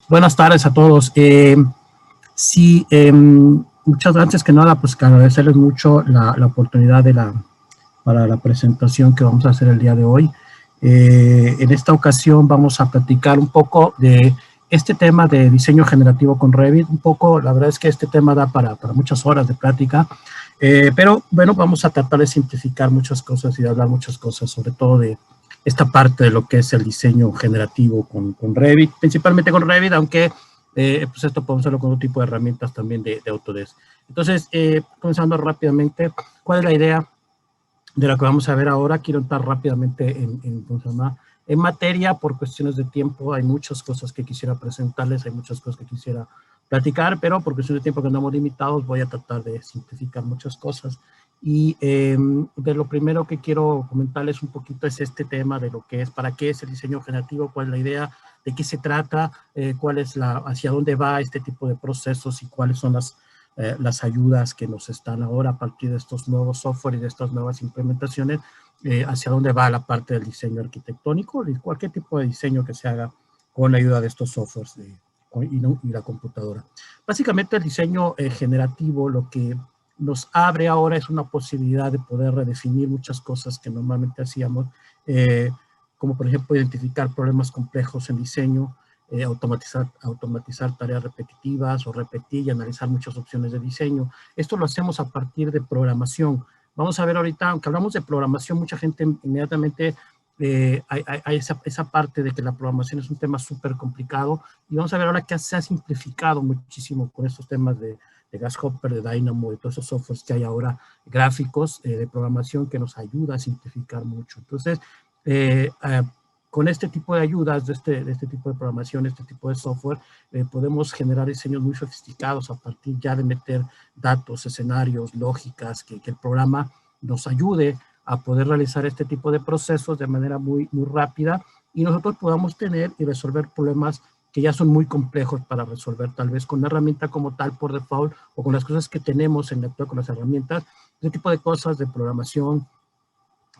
Buenas tardes a todos. Sí, muchas gracias que nada, pues que agradecerles mucho la oportunidad para la presentación que vamos a hacer el día de hoy. En esta ocasión vamos a platicar un poco de este tema de diseño generativo con Revit. Un poco, la verdad es que este tema da para muchas horas de plática, pero bueno, vamos a tratar de simplificar muchas cosas y de hablar muchas cosas, sobre todo de esta parte de lo que es el diseño generativo con Revit, principalmente con Revit, aunque pues esto podemos hacerlo con otro tipo de herramientas también de Autodesk. Entonces, comenzando rápidamente, ¿cuál es la idea de lo que vamos a ver ahora? Quiero entrar rápidamente en materia por cuestiones de tiempo. Hay muchas cosas que quisiera presentarles, hay muchas cosas que quisiera platicar, pero por cuestiones de tiempo que andamos limitados voy a tratar de simplificar muchas cosas. Y de lo primero que quiero comentarles un poquito es este tema de lo que es, para qué es el diseño generativo, cuál es la idea, de qué se trata, cuál es hacia dónde va este tipo de procesos y cuáles son las ayudas que nos están ahora a partir de estos nuevos software y de estas nuevas implementaciones, hacia dónde va la parte del diseño arquitectónico y cualquier tipo de diseño que se haga con la ayuda de estos softwares y la computadora. Básicamente el diseño generativo lo que nos abre ahora es una posibilidad de poder redefinir muchas cosas que normalmente hacíamos, como por ejemplo identificar problemas complejos en diseño, automatizar tareas repetitivas o repetir y analizar muchas opciones de diseño. Esto lo hacemos a partir de programación. Vamos a ver ahorita, aunque hablamos de programación, mucha gente inmediatamente hay esa parte de que la programación es un tema súper complicado, y vamos a ver ahora que se ha simplificado muchísimo con estos temas de Grasshopper, de Dynamo, de todos esos softwares que hay ahora, gráficos de programación, que nos ayuda a simplificar mucho. Entonces, con este tipo de ayudas, de este tipo de programación, este tipo de software, podemos generar diseños muy sofisticados a partir ya de meter datos, escenarios, lógicas, que el programa nos ayude a poder realizar este tipo de procesos de manera muy rápida, y nosotros podamos tener y resolver problemas que ya son muy complejos para resolver, tal vez con la herramienta como tal por default, o con las cosas que tenemos en la actual con las herramientas, este tipo de cosas de programación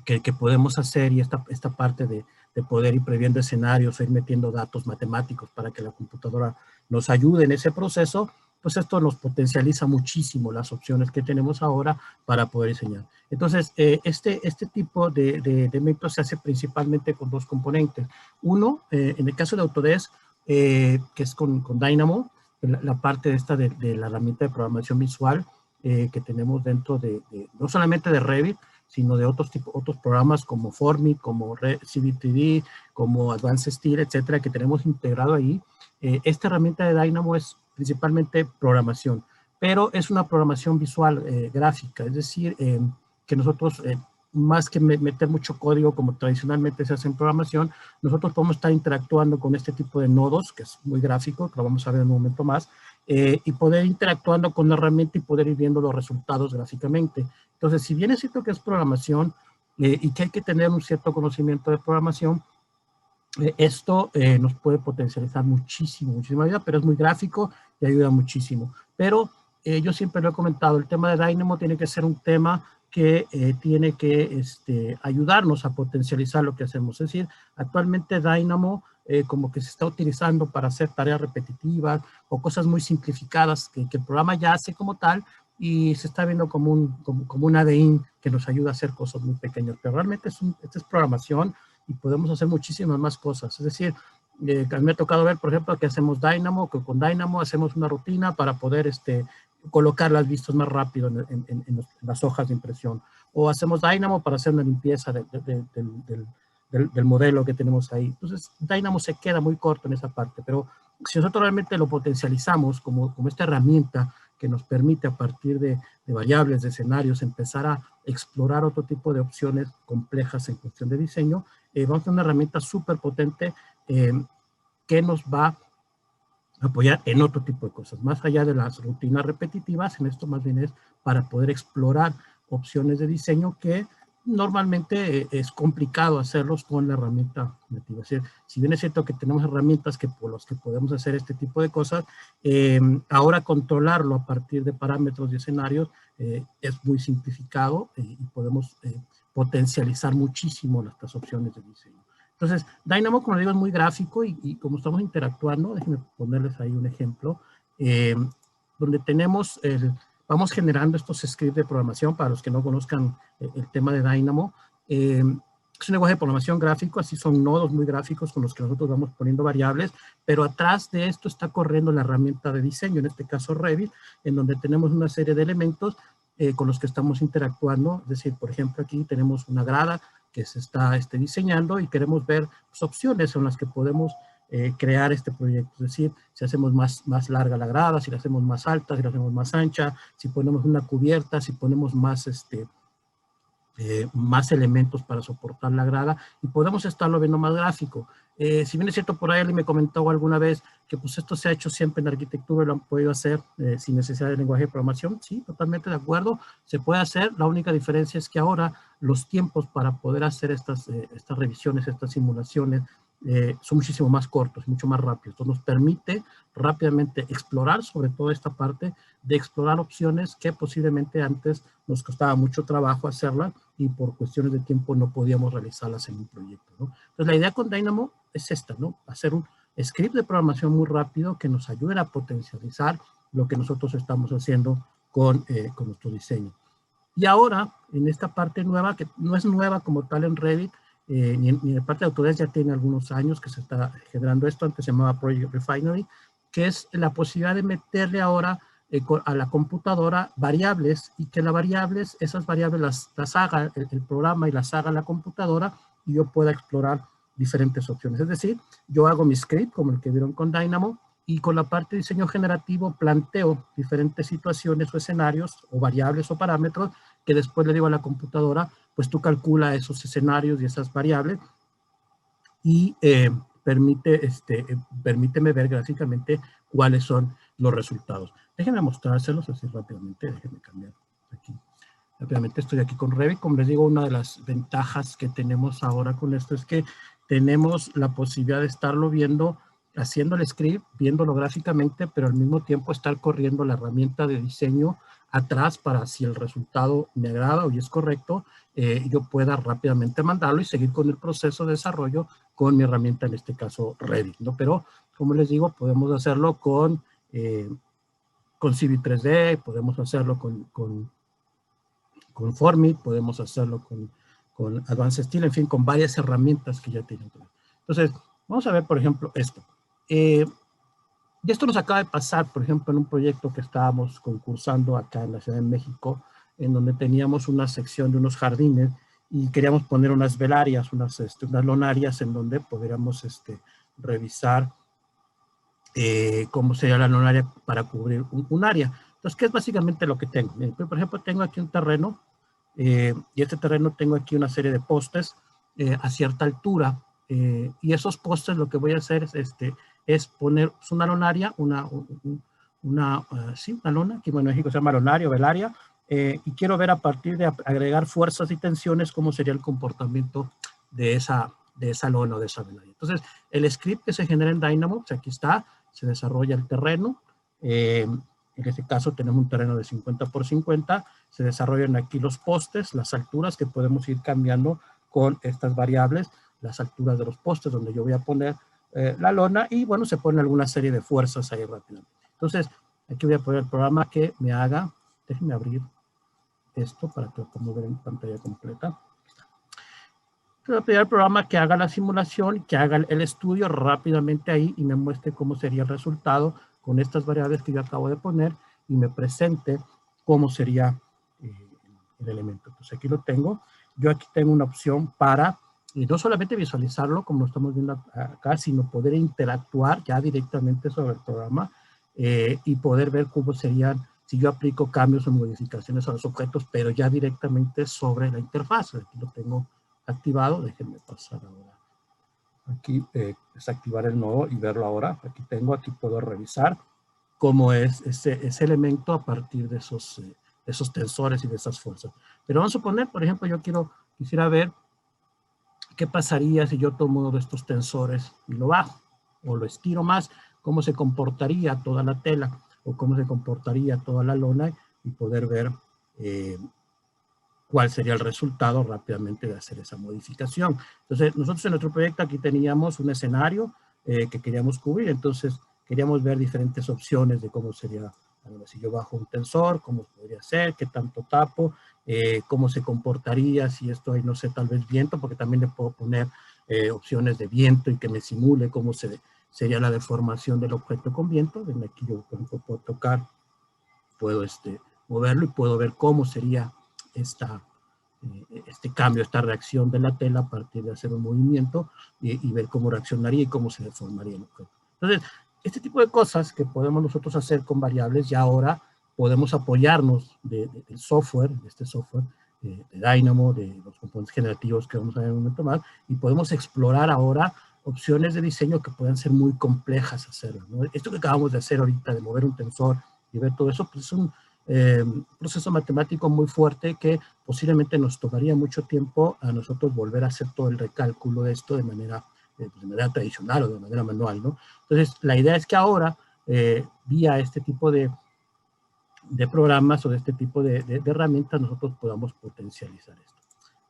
que podemos hacer, y esta parte de poder ir previendo escenarios, ir metiendo datos matemáticos para que la computadora nos ayude en ese proceso, pues esto nos potencializa muchísimo las opciones que tenemos ahora para poder diseñar. Entonces, este tipo de métodos se hace principalmente con dos componentes. Uno, en el caso de Autodesk, que es con Dynamo, la parte esta de la herramienta de programación visual que tenemos dentro no solamente de Revit, sino de otros programas como Formic, como CV3D, como Advanced Steel, etcétera, que tenemos integrado ahí. Esta herramienta de Dynamo es principalmente programación, pero es una programación visual gráfica, es decir, que nosotros, más que meter mucho código como tradicionalmente se hace en programación, nosotros podemos estar interactuando con este tipo de nodos, que es muy gráfico, que lo vamos a ver en un momento más, y poder interactuando con la herramienta y poder ir viendo los resultados gráficamente. Entonces, si bien es cierto que es programación y que hay que tener un cierto conocimiento de programación, esto nos puede potencializar muchísima vida, pero es muy gráfico y ayuda muchísimo. Pero yo siempre lo he comentado, el tema de Dynamo tiene que ser un tema que tiene que ayudarnos a potencializar lo que hacemos. Es decir, actualmente Dynamo como que se está utilizando para hacer tareas repetitivas o cosas muy simplificadas que el programa ya hace como tal, y se está viendo como un ADIN que nos ayuda a hacer cosas muy pequeñas. Pero realmente esta es programación y podemos hacer muchísimas más cosas. Es decir, me ha tocado ver, por ejemplo, que hacemos Dynamo, que con Dynamo hacemos una rutina para poder colocar las vistas más rápido en las hojas de impresión. O hacemos Dynamo para hacer una limpieza del modelo que tenemos ahí. Entonces, Dynamo se queda muy corto en esa parte, pero si nosotros realmente lo potencializamos como esta herramienta que nos permite a partir de variables, de escenarios, empezar a explorar otro tipo de opciones complejas en cuestión de diseño, vamos a tener una herramienta súper potente que nos va a apoyar en otro tipo de cosas. Más allá de las rutinas repetitivas, en esto más bien es para poder explorar opciones de diseño que normalmente es complicado hacerlos con la herramienta nativa. Es decir, si bien es cierto que tenemos herramientas por las que podemos hacer este tipo de cosas, ahora controlarlo a partir de parámetros y escenarios es muy simplificado y podemos potencializar muchísimo estas opciones de diseño. Entonces, Dynamo, como le digo, es muy gráfico y como estamos interactuando, déjenme ponerles ahí un ejemplo, donde tenemos, vamos generando estos scripts de programación para los que no conozcan el tema de Dynamo. Es un lenguaje de programación gráfico, así son nodos muy gráficos con los que nosotros vamos poniendo variables, pero atrás de esto está corriendo la herramienta de diseño, en este caso Revit, en donde tenemos una serie de elementos con los que estamos interactuando. Es decir, por ejemplo, aquí tenemos una grada que se está diseñando y queremos ver pues, opciones en las que podemos crear este proyecto. Es decir, si hacemos más larga la grada, si la hacemos más alta, si la hacemos más ancha, si ponemos una cubierta, si ponemos más elementos para soportar la grada y podemos estarlo viendo más gráfico. Si bien es cierto, por ahí alguien me comentó alguna vez que pues esto se ha hecho siempre en arquitectura y lo han podido hacer sin necesidad de lenguaje de programación. Sí, totalmente de acuerdo, se puede hacer. La única diferencia es que ahora los tiempos para poder hacer estas revisiones, estas simulaciones, son muchísimo más cortos, mucho más rápidos. Esto nos permite rápidamente explorar sobre todo esta parte de explorar opciones que posiblemente antes nos costaba mucho trabajo hacerlas y por cuestiones de tiempo no podíamos realizarlas en un proyecto, ¿no? Entonces la idea con Dynamo es esta, ¿no? Hacer un script de programación muy rápido que nos ayude a potencializar lo que nosotros estamos haciendo con nuestro diseño. Y ahora, en esta parte nueva, que no es nueva como tal en Revit, ni en la parte de Autodesk ya tiene algunos años que se está generando esto, antes se llamaba Project Refinery, que es la posibilidad de meterle ahora a la computadora variables y que las variables, esas variables las haga el programa y las haga la computadora y yo pueda explorar diferentes opciones. Es decir, yo hago mi script como el que vieron con Dynamo y con la parte de diseño generativo planteo diferentes situaciones o escenarios o variables o parámetros que después le digo a la computadora, pues tú calcula esos escenarios y esas variables y permíteme ver gráficamente cuáles son los resultados. Déjenme mostrárselos así rápidamente, déjenme cambiar aquí. Rápidamente estoy aquí con Revit. Como les digo, una de las ventajas que tenemos ahora con esto es que tenemos la posibilidad de estarlo viendo, haciendo el script, viéndolo gráficamente, pero al mismo tiempo estar corriendo la herramienta de diseño atrás para si el resultado me agrada o es correcto, yo pueda rápidamente mandarlo y seguir con el proceso de desarrollo con mi herramienta, en este caso Revit, ¿no? Pero, como les digo, podemos hacerlo con Civil 3D, podemos hacerlo con Formit, podemos hacerlo con Advanced Steel, en fin, con varias herramientas que ya tienen. Entonces, vamos a ver, por ejemplo, esto. Y esto nos acaba de pasar, por ejemplo, en un proyecto que estábamos concursando acá en la Ciudad de México, en donde teníamos una sección de unos jardines y queríamos poner unas velarias, unas lonarias en donde podríamos revisar cómo sería la lonaria para cubrir un área. Entonces, ¿qué es básicamente lo que tengo? Por ejemplo, tengo aquí un terreno y este terreno tengo aquí una serie de postes a cierta altura y esos postes lo que voy a hacer es poner una lonaria, sí, una lona, que en México se llama lonaria o velaria, y quiero ver a partir de agregar fuerzas y tensiones cómo sería el comportamiento de esa lona o de esa velaria. Entonces, el script que se genera en Dynamo, pues aquí está, se desarrolla el terreno, en este caso tenemos un terreno de 50 por 50, se desarrollan aquí los postes, las alturas que podemos ir cambiando con estas variables, las alturas de los postes donde yo voy a poner la lona y bueno, se pone alguna serie de fuerzas ahí rápidamente. Entonces, aquí voy a poner el programa que me haga, déjenme abrir esto para que lo podamos ver en pantalla completa. Voy a pedir al programa que haga la simulación, que haga el estudio rápidamente ahí y me muestre cómo sería el resultado con estas variables que yo acabo de poner y me presente cómo sería el elemento. Entonces aquí lo tengo. Yo aquí tengo una opción para no solamente visualizarlo como lo estamos viendo acá, sino poder interactuar ya directamente sobre el programa y poder ver cómo serían si yo aplico cambios o modificaciones a los objetos, pero ya directamente sobre la interfaz. Aquí lo tengo activado. Déjenme pasar ahora. Aquí desactivar el nodo y verlo ahora. Aquí puedo revisar cómo es ese elemento a partir de esos tensores y de esas fuerzas. Pero vamos a suponer, por ejemplo, yo quisiera ver qué pasaría si yo tomo uno de estos tensores y lo bajo o lo estiro más, cómo se comportaría toda la tela o cómo se comportaría toda la lona y poder ver cuál sería el resultado rápidamente de hacer esa modificación. Entonces, nosotros en nuestro proyecto aquí teníamos un escenario que queríamos cubrir, entonces queríamos ver diferentes opciones de cómo sería, si yo bajo un tensor, cómo podría ser, qué tanto tapo, cómo se comportaría si esto hay, no sé, tal vez viento, porque también le puedo poner opciones de viento y que me simule cómo sería la deformación del objeto con viento. Ven aquí yo, por ejemplo, puedo tocar, puedo moverlo y puedo ver cómo sería este cambio, esta reacción de la tela a partir de hacer un movimiento y ver cómo reaccionaría y cómo se deformaría el objeto. Entonces, este tipo de cosas que podemos nosotros hacer con variables, ya ahora podemos apoyarnos del software, de este software de Dynamo, de los componentes generativos que vamos a ver en un momento más, y podemos explorar ahora opciones de diseño que puedan ser muy complejas hacerlo, ¿no? Esto que acabamos de hacer ahorita, de mover un tensor y ver todo eso, pues es un proceso matemático muy fuerte que posiblemente nos tomaría mucho tiempo a nosotros volver a hacer todo el recálculo de esto de manera tradicional o de manera manual, ¿no? Entonces, la idea es que ahora, vía este tipo de programas o de este tipo de herramientas, nosotros podamos potencializar esto.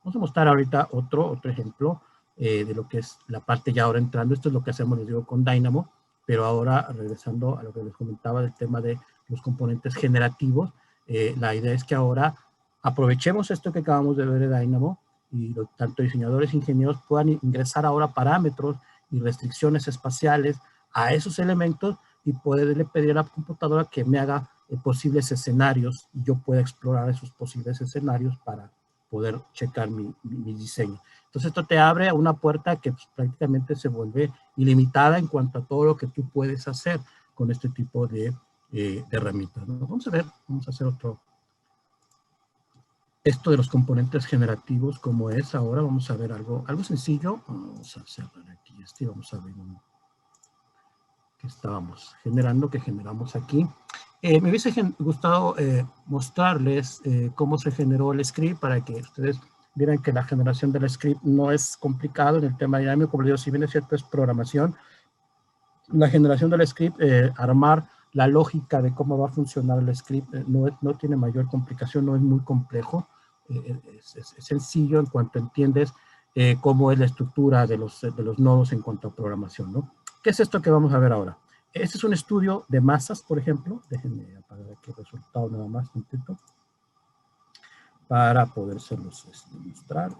Vamos a mostrar ahorita otro ejemplo de lo que es la parte ya ahora entrando. Esto es lo que hacemos, les digo, con Dynamo, pero ahora regresando a lo que les comentaba del tema de los componentes generativos, la idea es que ahora aprovechemos esto que acabamos de ver de Dynamo y tanto diseñadores e ingenieros puedan ingresar ahora parámetros y restricciones espaciales a esos elementos y poderle pedir a la computadora que me haga posibles escenarios y yo pueda explorar esos posibles escenarios para poder checar mi diseño. Entonces esto te abre una puerta que pues, prácticamente se vuelve ilimitada en cuanto a todo lo que tú puedes hacer con este tipo de herramientas, ¿no? Vamos a hacer otro. Esto de los componentes generativos, como es ahora, vamos a ver algo sencillo. Vamos a cerrar aquí vamos a ver uno que estábamos generando, que generamos aquí. Me hubiese gustado mostrarles cómo se generó el script para que ustedes vieran que la generación del script no es complicado en el tema dinámico. Como les digo, si bien es cierto, es programación. La generación del script, armar la lógica de cómo va a funcionar el script, no tiene mayor complicación, no es muy complejo. Es sencillo en cuanto entiendes cómo es la estructura de los nodos en cuanto a programación, ¿no? ¿Qué es esto que vamos a ver ahora? Este es un estudio de masas, por ejemplo. Déjenme apagar aquí el resultado nada más un poquito para podérselos mostrar.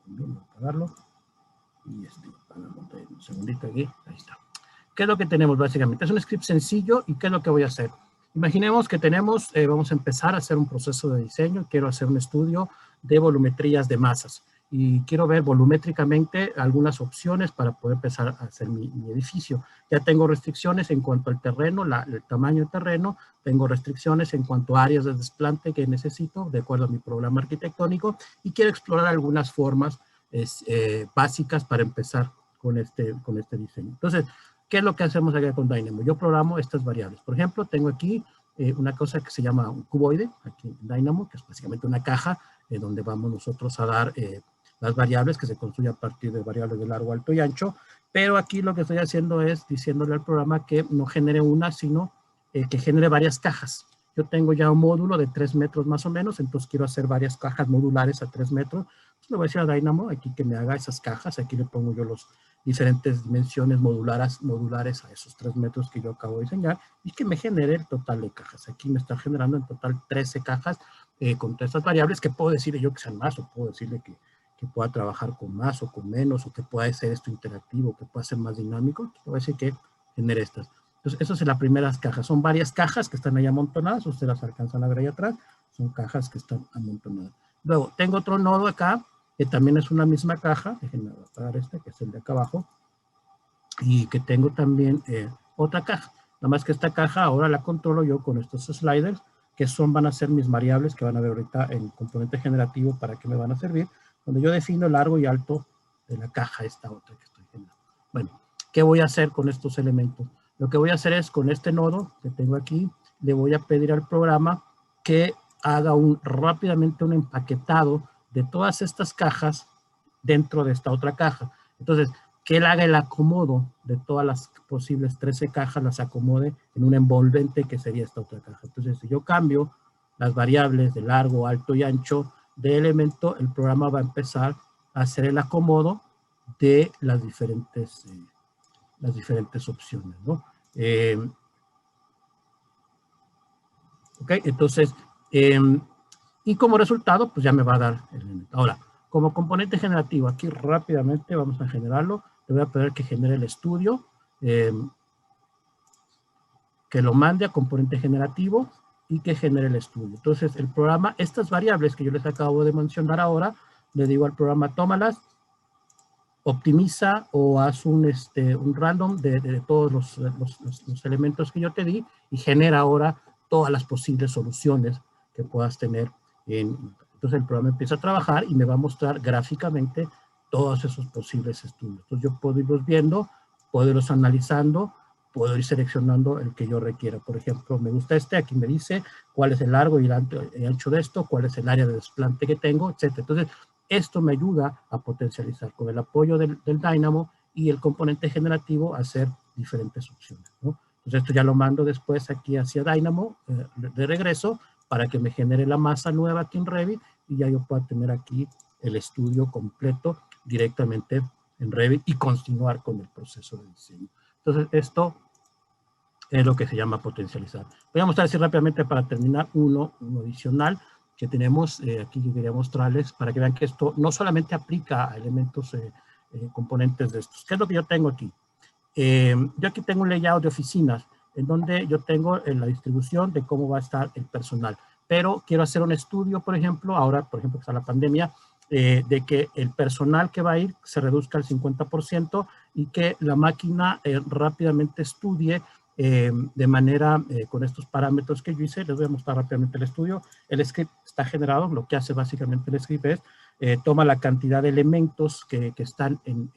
También voy a apagarlo. Y un segundito aquí. Ahí está. ¿Qué es lo que tenemos básicamente? Es un script sencillo y ¿qué es lo que voy a hacer? Imaginemos que tenemos, vamos a empezar a hacer un proceso de diseño. Quiero hacer un estudio de volumetrías de masas y quiero ver volumétricamente algunas opciones para poder empezar a hacer mi edificio. Ya tengo restricciones en cuanto al terreno, el tamaño del terreno, tengo restricciones en cuanto a áreas de desplante que necesito de acuerdo a mi programa arquitectónico y quiero explorar algunas formas básicas para empezar con este diseño. Entonces, ¿qué es lo que hacemos acá con Dynamo? Yo programo estas variables. Por ejemplo, tengo aquí una cosa que se llama un cuboide, aquí en Dynamo, que es básicamente una caja donde vamos nosotros a dar las variables que se construyen a partir de variables de largo, alto y ancho, pero aquí lo que estoy haciendo es diciéndole al programa que no genere una, sino que genere varias cajas. Yo tengo ya un módulo de 3 metros más o menos, entonces quiero hacer varias cajas modulares a 3 metros. Entonces le voy a decir a Dynamo aquí que me haga esas cajas, aquí le pongo yo los diferentes dimensiones modulares a esos 3 metros que yo acabo de diseñar y que me genere el total de cajas. Aquí me está generando en total 13 cajas con todas estas variables que puedo decirle yo que sean más o puedo decirle que pueda trabajar con más o con menos o que pueda ser esto interactivo, que pueda ser más dinámico. Le voy a decir que genere estas. Entonces, eso es las primeras cajas. Son varias cajas que están ahí amontonadas. Ustedes las alcanzan a ver ahí atrás. Son cajas que están amontonadas. Luego, tengo otro nodo acá que también es una misma caja, déjenme apagar que es el de acá abajo, y que tengo también otra caja. Nada más que esta caja ahora la controlo yo con estos sliders, que van a ser mis variables que van a ver ahorita en componente generativo para qué me van a servir, donde yo defino el largo y alto de la caja, esta otra que estoy generando. Bueno, ¿qué voy a hacer con estos elementos? Lo que voy a hacer es, con este nodo que tengo aquí, le voy a pedir al programa que haga rápidamente un empaquetado de todas estas cajas dentro de esta otra caja. Entonces, que él haga el acomodo de todas las posibles 13 cajas, las acomode en un envolvente que sería esta otra caja. Entonces, si yo cambio las variables de largo, alto y ancho, de elemento, el programa va a empezar a hacer el acomodo de las diferentes opciones, ¿no? Ok, entonces, y como resultado, pues ya me va a dar el elemento. Ahora, como componente generativo, aquí rápidamente vamos a generarlo. Le voy a pedir que genere el estudio, que lo mande a componente generativo y que genere el estudio. Entonces, el programa, estas variables que yo les acabo de mencionar ahora, le digo al programa, tómalas, optimiza o haz un random de todos los elementos que yo te di y genera ahora todas las posibles soluciones que puedas tener. Entonces el programa empieza a trabajar y me va a mostrar gráficamente todos esos posibles estudios. Entonces yo puedo irlos viendo, puedo irlos analizando, puedo ir seleccionando el que yo requiera. Por ejemplo, me gusta aquí me dice cuál es el largo y el ancho de esto, cuál es el área de desplante que tengo, etc. Entonces, esto me ayuda a potencializar con el apoyo del Dynamo y el componente generativo a hacer diferentes opciones, ¿no? Entonces esto ya lo mando después aquí hacia Dynamo de regreso para que me genere la masa nueva aquí en Revit y ya yo pueda tener aquí el estudio completo directamente en Revit y continuar con el proceso de diseño. Entonces esto es lo que se llama potencializar. Voy a mostrar así rápidamente para terminar uno adicional que tenemos aquí que quería mostrarles para que vean que esto no solamente aplica a elementos componentes de estos. ¿Qué es lo que yo tengo aquí? Yo aquí tengo un layout de oficinas en donde yo tengo la distribución de cómo va a estar el personal. Pero quiero hacer un estudio, por ejemplo, ahora, por ejemplo, que está la pandemia, de que el personal que va a ir se reduzca al 50% y que la máquina rápidamente estudie de manera, con estos parámetros que yo hice. Les voy a mostrar rápidamente el estudio. El script está generado. Lo que hace básicamente el script es toma la cantidad de elementos que están en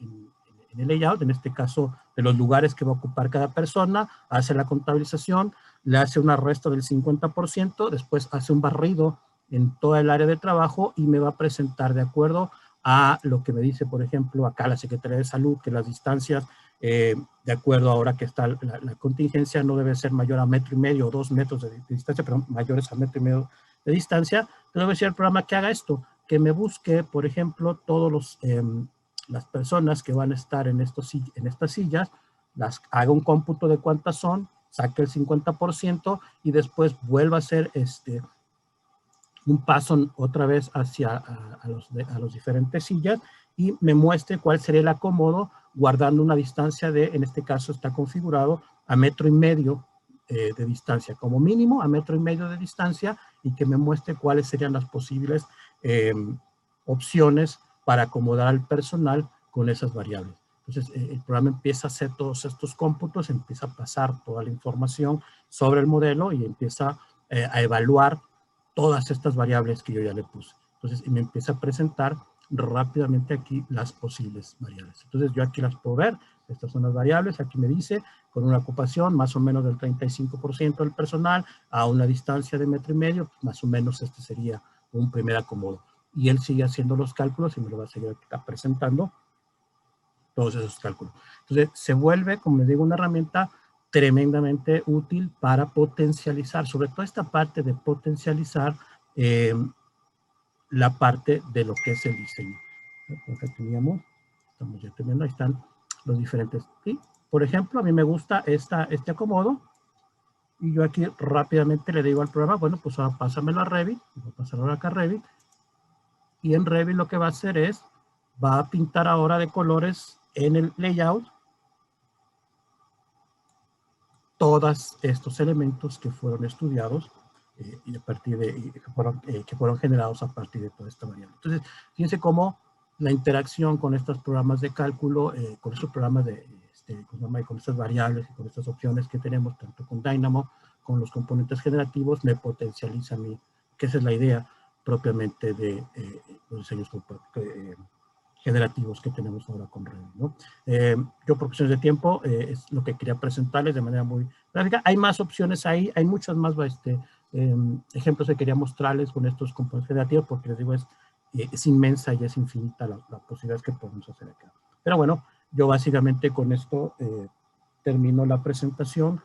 el layout, en este caso de los lugares que va a ocupar cada persona, hace la contabilización, le hace una resta del 50%, después hace un barrido en toda el área de trabajo y me va a presentar de acuerdo a lo que me dice, por ejemplo, acá la Secretaría de Salud, que las distancias, de acuerdo ahora que está la contingencia, no debe ser mayor a 1,5 metros o 2 metros de distancia, pero mayores a 1,5 metros de distancia. Entonces voy a decir al programa que haga esto, que me busque, por ejemplo, todos las personas que van a estar en estas sillas, haga un cómputo de cuántas son, saque el 50% y después vuelva a hacer un paso otra vez hacia a los diferentes sillas y me muestre cuál sería el acomodo guardando una distancia de, en este caso está configurado a 1,5 metros de distancia, como mínimo a 1,5 metros de distancia, y que me muestre cuáles serían las posibles opciones para acomodar al personal con esas variables. Entonces, el programa empieza a hacer todos estos cómputos, empieza a pasar toda la información sobre el modelo y empieza a evaluar todas estas variables que yo ya le puse. Entonces, me empieza a presentar rápidamente aquí las posibles variables. Entonces, yo aquí las puedo ver. Estas son las variables. Aquí me dice, con una ocupación más o menos del 35% del personal a una distancia de 1,5 metros, más o menos este sería un primer acomodo. Y él sigue haciendo los cálculos y me lo va a seguir presentando todos esos cálculos. Entonces, se vuelve, como les digo, una herramienta tremendamente útil para potencializar, sobre todo esta parte de potencializar la parte de lo que es el diseño. Acá teníamos, estamos ya teniendo, ahí están los diferentes. ¿Sí? Por ejemplo, a mí me gusta este acomodo y yo aquí rápidamente le digo al programa, bueno, pues ahora pásamelo a Revit, voy a pasar ahora acá a Revit, y en Revit lo que va a hacer es, va a pintar ahora de colores en el layout todos estos elementos que fueron estudiados y a partir de, que fueron generados a partir de toda esta variable. Entonces, fíjense cómo la interacción con estos programas de cálculo, con estos programas con estas variables y con estas opciones que tenemos, tanto con Dynamo, con los componentes generativos, me potencializa a mí, que esa es la idea propiamente de los diseños generativos que tenemos ahora con Revit, ¿no? Yo por cuestiones de tiempo es lo que quería presentarles de manera muy gráfica. Hay más opciones ahí, hay muchos más ejemplos que quería mostrarles con estos componentes generativos, porque les digo, es inmensa y es infinita la posibilidad que podemos hacer acá. Pero bueno, yo básicamente con esto termino la presentación.